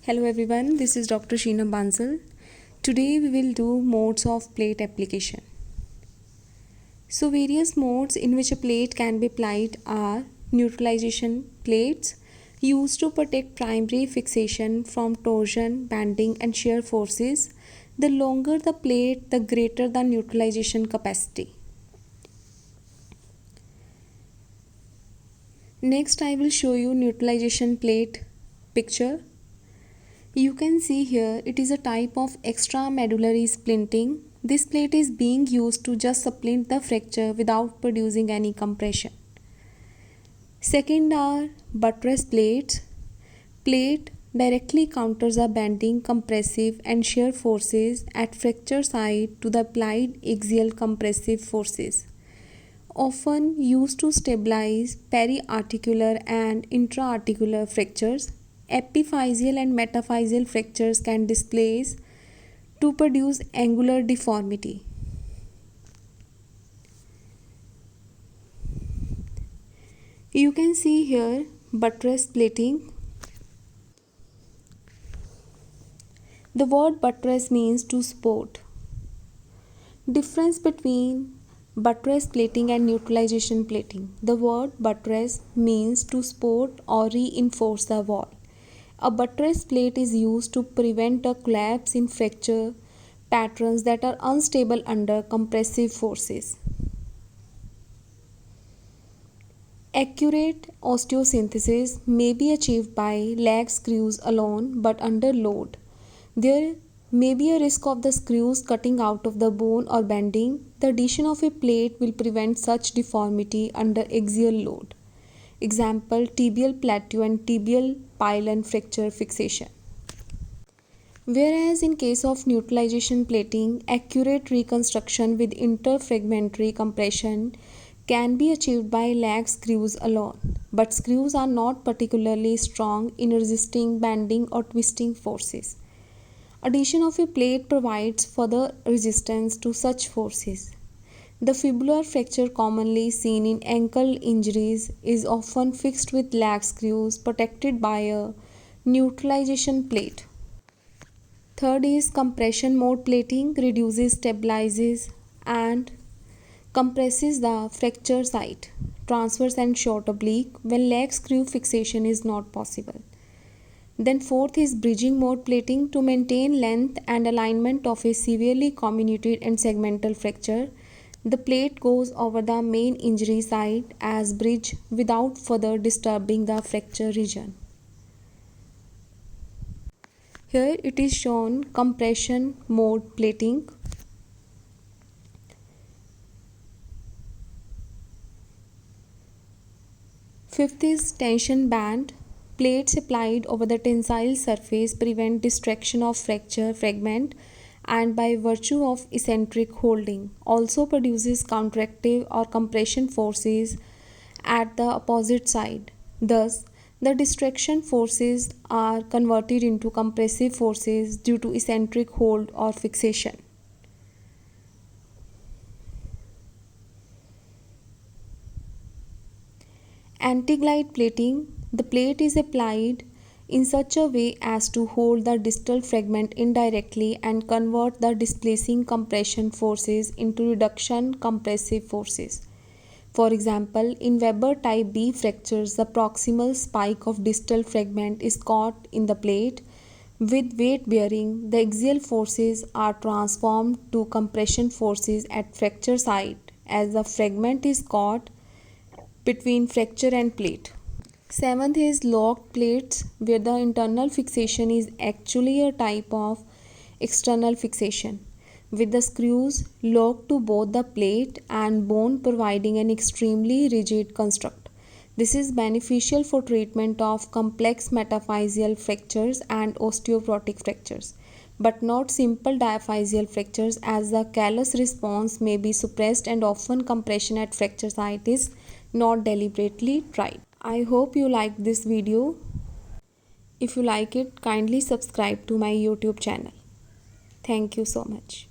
Hello everyone, this is Dr. Sheena Bansal. Today we will do modes of plate application. So various modes in which a plate can be applied are neutralization plates used to protect primary fixation from torsion, bending and shear forces. The longer the plate, the greater the neutralization capacity. Next I will show you neutralization plate picture. You can see here it is a type of extramedullary splinting. This plate is being used to just splint the fracture without producing any compression. Second are buttress plates. Plate directly counters the bending, compressive and shear forces at fracture site to the applied axial compressive forces. Often used to stabilize periarticular and intra-articular fractures. Epiphyseal and metaphyseal fractures can displace to produce angular deformity. You can see here buttress plating. The word buttress means to support. Difference between buttress plating and neutralization plating. The word buttress means to support or reinforce the wall. A buttress plate is used to prevent a collapse in fracture patterns that are unstable under compressive forces. Accurate osteosynthesis may be achieved by lag screws alone, but under load, there may be a risk of the screws cutting out of the bone or bending. The addition of a plate will prevent such deformity under axial load. Example, tibial plateau and tibial pylon fracture fixation. Whereas in case of neutralization plating, accurate reconstruction with interfragmentary compression can be achieved by lag screws alone, but screws are not particularly strong in resisting bending or twisting forces. Addition of a plate provides further resistance to such forces. The fibular fracture commonly seen in ankle injuries is often fixed with lag screws protected by a neutralization plate. Third is compression mode plating reduces, stabilizes and compresses the fracture site, transverse and short oblique when lag screw fixation is not possible. Then fourth is bridging mode plating to maintain length and alignment of a severely comminuted and segmental fracture. The plate goes over the main injury site as bridge without further disturbing the fracture region. Here it is shown compression mode plating. Fifth is tension band. Plates applied over the tensile surface prevent distraction of fracture fragment and by virtue of eccentric holding also produces counteractive or compression forces at the opposite side. Thus, the distraction forces are converted into compressive forces due to eccentric hold or fixation. Anti-glide plating. The plate is applied in such a way as to hold the distal fragment indirectly and convert the displacing compression forces into reduction compressive forces. For example, in Weber type B fractures, the proximal spike of distal fragment is caught in the plate. With weight bearing, the axial forces are transformed to compression forces at fracture site as the fragment is caught between fracture and plate. Seventh is locked plates, where the internal fixation is actually a type of external fixation, with the screws locked to both the plate and bone providing an extremely rigid construct. This is beneficial for treatment of complex metaphyseal fractures and osteoporotic fractures, but not simple diaphyseal fractures as the callus response may be suppressed and often compression at fracture site is not deliberately tried. I hope you liked this video. If you like it, kindly subscribe to my YouTube channel. Thank you so much.